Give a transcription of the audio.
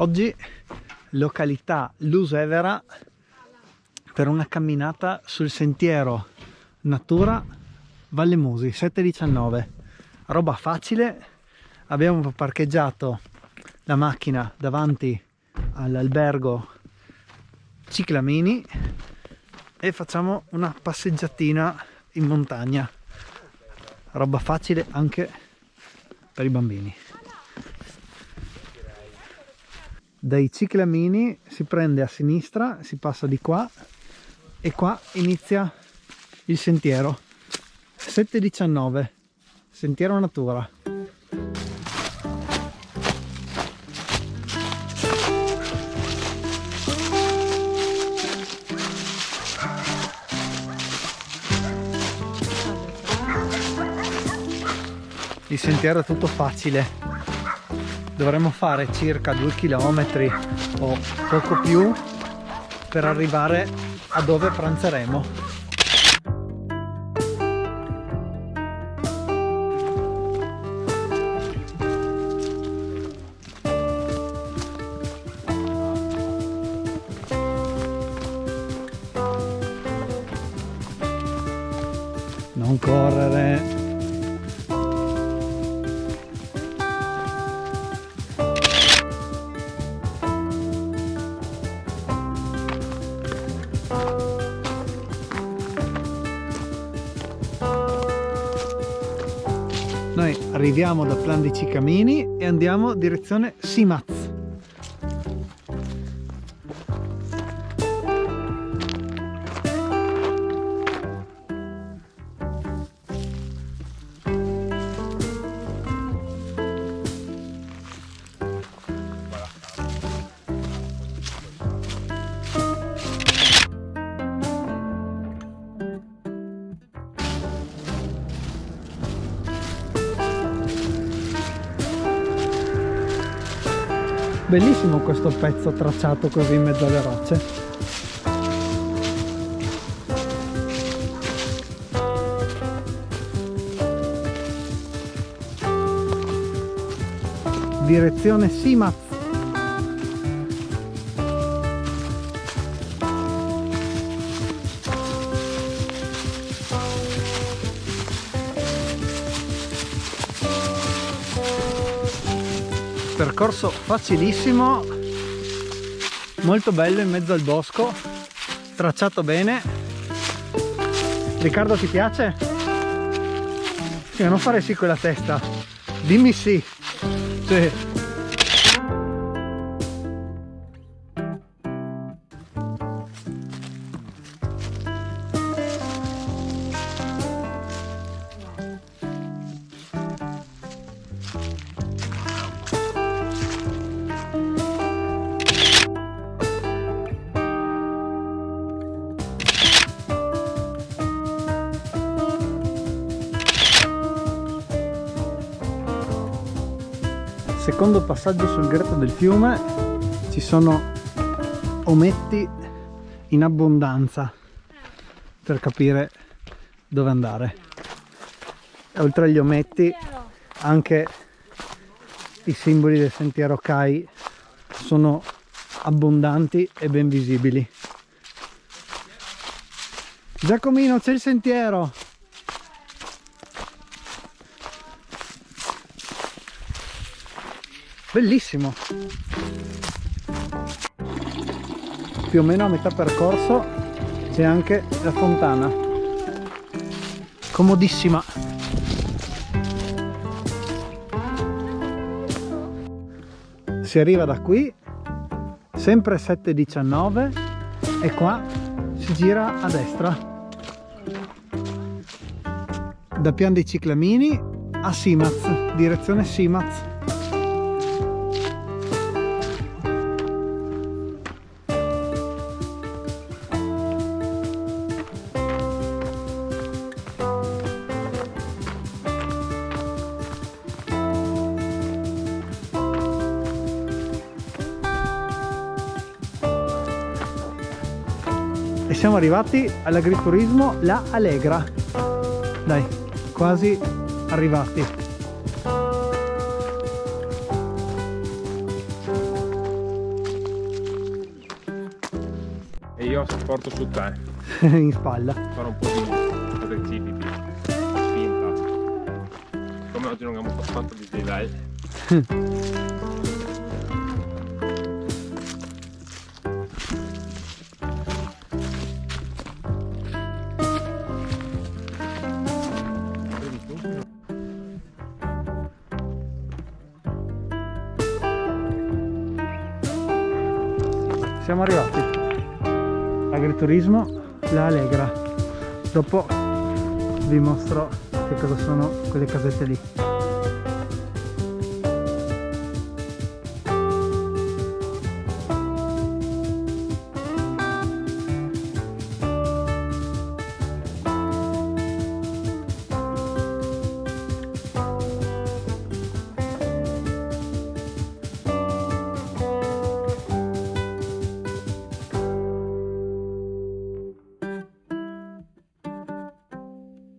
Oggi località Lusevera per una camminata sul sentiero Natura Valle Musi 719. Roba facile, abbiamo parcheggiato la macchina davanti all'albergo Ciclamini e facciamo una passeggiatina in montagna. Roba facile anche per i bambini. Dai Ciclamini si prende a sinistra, si passa di qua e qua inizia il sentiero 719, sentiero Natura. Il sentiero è tutto facile. Dovremmo fare circa 2 km o poco più per arrivare a dove pranzeremo. Non correre. Noi arriviamo da Plan di Ciclamini e andiamo direzione Simaz. Bellissimo questo pezzo tracciato così in mezzo alle rocce. Direzione Simaz. Percorso facilissimo, molto bello in mezzo al bosco, tracciato bene. Riccardo, ti piace? Sì, non fare sì con la testa, dimmi sì. Sì. Secondo passaggio sul Greto del Fiume ci sono ometti in abbondanza per capire dove andare. E oltre agli ometti anche i simboli del sentiero CAI sono abbondanti e ben visibili. Giacomino, c'è il sentiero! Bellissimo, più o meno a metà percorso c'è anche la fontana, comodissima. Si arriva da qui, sempre 719, e qua si gira a destra da Pian dei Ciclamini a Simaz, direzione Simaz. E siamo arrivati all'agriturismo La Allegra. Dai, quasi arrivati. io porto su te, in spalla. fare un po' di precipiti, spinta. Come oggi non abbiamo fatto dislivello. Siamo arrivati. Agriturismo La Allegra. Dopo vi mostro che cosa sono quelle casette lì.